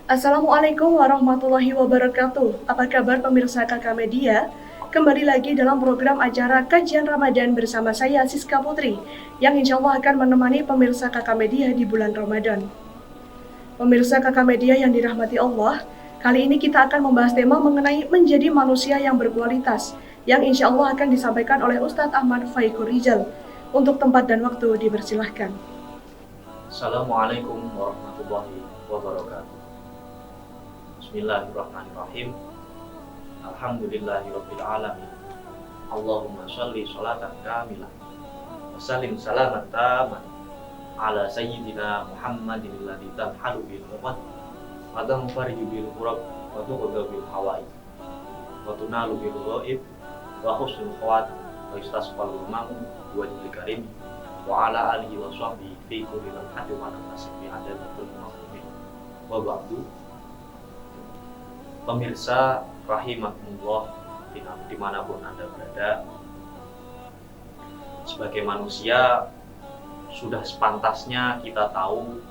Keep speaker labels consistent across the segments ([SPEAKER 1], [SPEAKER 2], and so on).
[SPEAKER 1] Assalamualaikum warahmatullahi wabarakatuh. Apa kabar pemirsa KK Media? Kembali lagi dalam program acara Kajian Ramadan bersama saya Siska Putri, yang insya Allah akan menemani pemirsa KK Media di bulan Ramadan. Pemirsa KK Media yang dirahmati Allah, kali ini kita akan membahas tema mengenai menjadi manusia yang berkualitas, yang insya Allah akan disampaikan oleh Ustadz Ahmad Faikur Rizal. Untuk tempat dan waktu dipersilahkan.
[SPEAKER 2] Assalamualaikum warahmatullahi wabarakatuh. Bismillahirrahmanirrahim. Alhamdulillahirabbil alamin. Allahumma shalli sholatan kamilah wa sallim salaman taman ala sayyidina Muhammadin alladzi tamhalu bil ummah wa tanfariju bil qurab wa tuqadu bil hawaij wa tunalu bil ghaib wa husnul khawat wa istasqal mamu wa wajhil karim wa ala alihi wa sahbihi fi kulli lamhatin wa nafsin fi adadatul makhluqin wa ba'du. Pemirsa rahimakumullah dimanapun Anda berada, sebagai manusia sudah sepantasnya kita tahu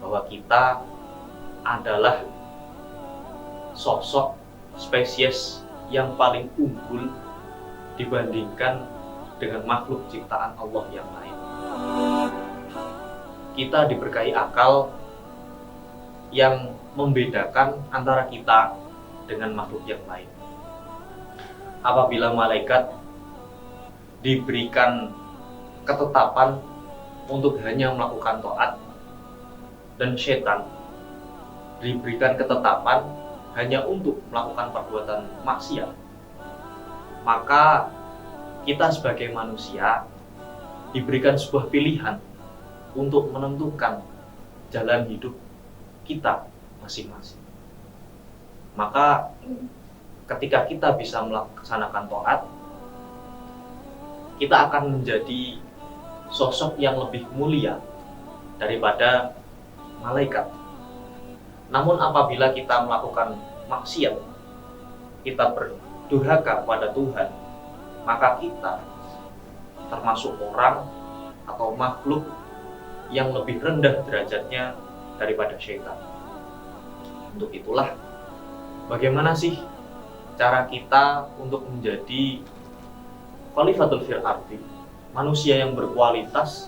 [SPEAKER 2] bahwa kita adalah sosok spesies yang paling unggul dibandingkan dengan makhluk ciptaan Allah yang lain. Kita diberkahi akal yang membedakan antara kita dengan makhluk yang lain. Apabila malaikat diberikan ketetapan untuk hanya melakukan taat, dan setan diberikan ketetapan hanya untuk melakukan perbuatan maksiat, maka kita sebagai manusia diberikan sebuah pilihan untuk menentukan jalan hidup kita masing-masing. Maka ketika kita bisa melaksanakan taat, kita akan menjadi sosok yang lebih mulia daripada malaikat. Namun apabila kita melakukan maksiat, kita berdurhaka pada Tuhan, maka kita termasuk orang atau makhluk yang lebih rendah derajatnya daripada syaitan. Untuk itulah, bagaimana sih cara kita untuk menjadi khalifatul fil ardi, manusia yang berkualitas,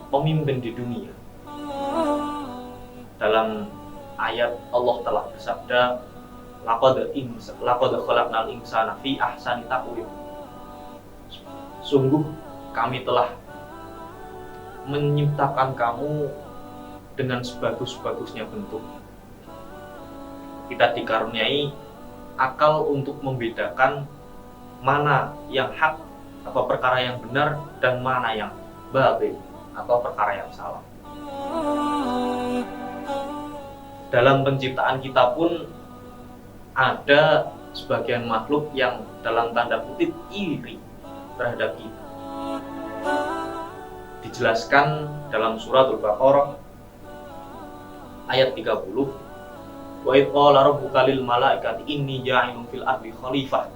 [SPEAKER 2] pemimpin di dunia? Dalam ayat Allah telah bersabda, laqad khalaqnal insana fi ahsani taqwim. Sungguh kami telah menciptakan kamu dengan sebagus-bagusnya bentuk. Kita dikaruniai akal untuk membedakan mana yang hak atau perkara yang benar dan mana yang batil atau perkara yang salah. Dalam penciptaan kita pun ada sebagian makhluk yang dalam tanda kutip iri terhadap kita. Dijelaskan dalam suratul Baqarah ayat 30, wa idh qala rabbuka lil malaikati inni ja'ilun fil ardi khalifah.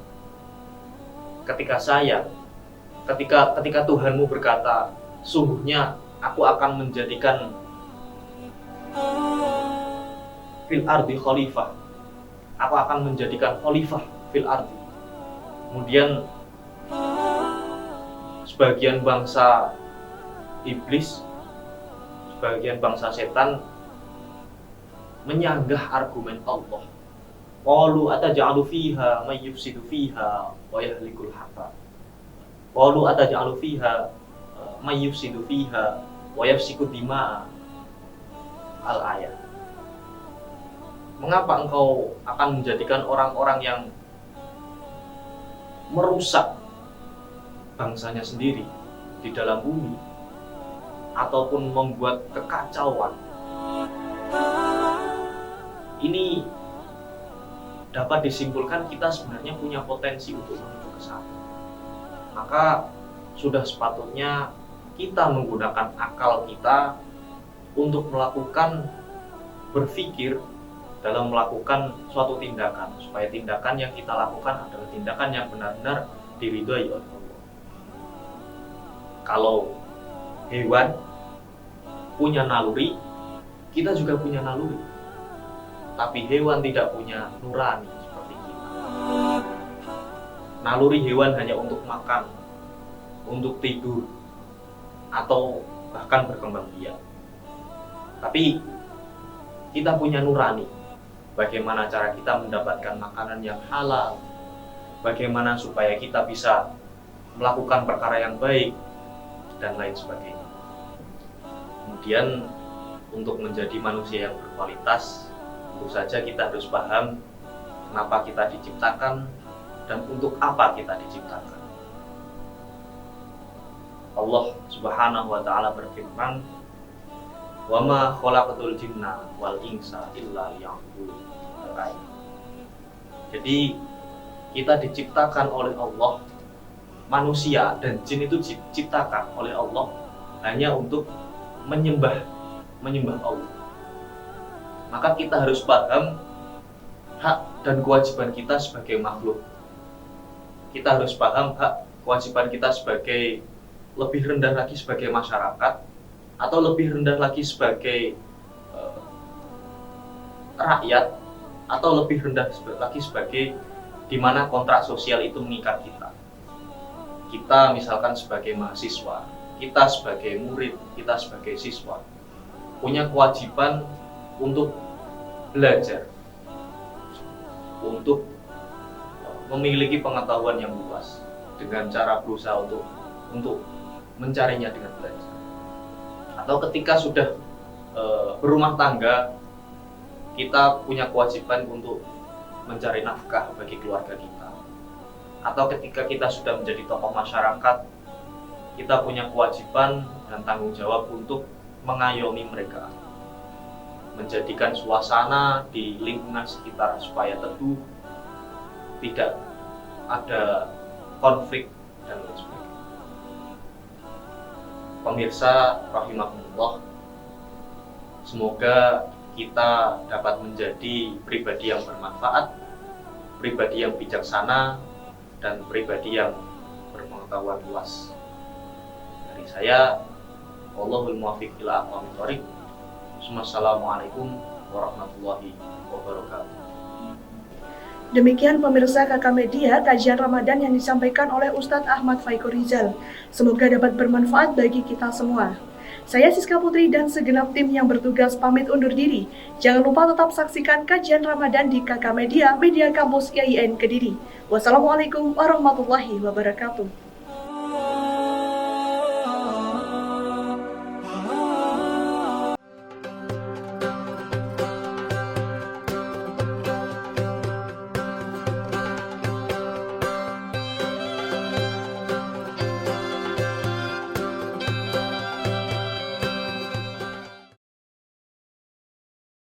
[SPEAKER 2] Ketika Tuhanmu berkata, sungguhnya aku akan menjadikan fil ardi khalifah, aku akan menjadikan khalifah fil ardi. Kemudian sebagian bangsa iblis, sebagian bangsa setan menyanggah argumen Allah. Qalu ataj'alu fiha may yufsidu fiha wa yahlikul harta. Qalu ataj'alu fiha may yufsidu fiha wa yafsiku dima'a. Al-ayat. Mengapa engkau akan menjadikan orang-orang yang merusak bangsanya sendiri di dalam bumi ataupun membuat kekacauan? Ini dapat disimpulkan kita sebenarnya punya potensi untuk menuju ke sana. Maka sudah sepatutnya kita menggunakan akal kita untuk melakukan berpikir dalam melakukan suatu tindakan, supaya tindakan yang kita lakukan adalah tindakan yang benar-benar diridhoi oleh Allah. Kalau hewan punya naluri, kita juga punya naluri. tapi hewan tidak punya nurani seperti kita. Naluri hewan hanya untuk makan, untuk tidur, atau bahkan berkembang biak. Tapi kita punya nurani. Bagaimana cara kita mendapatkan makanan yang halal? Bagaimana supaya kita bisa melakukan perkara yang baik dan lain sebagainya. Kemudian untuk menjadi manusia yang berkualitas, tentu saja kita harus paham kenapa kita diciptakan dan untuk apa kita diciptakan. Allah Subhanahu wa taala berfirman, "Wa ma khalaqatul jinna wal insa illa liya'budun." Jadi kita diciptakan oleh Allah, manusia dan jin itu diciptakan oleh Allah hanya untuk menyembah Allah. Maka kita harus paham hak dan kewajiban kita sebagai makhluk. Kita harus paham hak kewajiban kita sebagai lebih rendah lagi sebagai masyarakat, atau lebih rendah lagi sebagai rakyat, atau lebih rendah lagi sebagai di mana kontrak sosial itu mengikat kita. Kita misalkan sebagai mahasiswa, kita sebagai murid, kita sebagai siswa punya kewajiban untuk belajar, untuk memiliki pengetahuan yang luas dengan cara berusaha untuk mencarinya dengan belajar. Atau ketika sudah berumah tangga, kita punya kewajiban untuk mencari nafkah bagi keluarga kita. Atau ketika kita sudah menjadi tokoh masyarakat, kita punya kewajiban dan tanggung jawab untuk mengayomi mereka, menjadikan suasana di lingkungan sekitar supaya teduh, tidak ada konflik dan lain sebagainya. Pemirsa rahimakumullah, semoga kita dapat menjadi pribadi yang bermanfaat, pribadi yang bijaksana, dan pribadi yang berpengetahuan luas. Dari saya, wallahul muwaffiq ila aqwamit thoriq. Wassalamualaikum warahmatullahi wabarakatuh.
[SPEAKER 1] Demikian pemirsa KK Media, kajian Ramadan yang disampaikan oleh Ustadz Ahmad Faiko Rizal. Semoga dapat bermanfaat bagi kita semua. Saya Siska Putri dan segenap tim yang bertugas pamit undur diri. Jangan lupa tetap saksikan kajian Ramadan di KK Media, Media Kampus IAIN Kediri. Wassalamualaikum warahmatullahi wabarakatuh.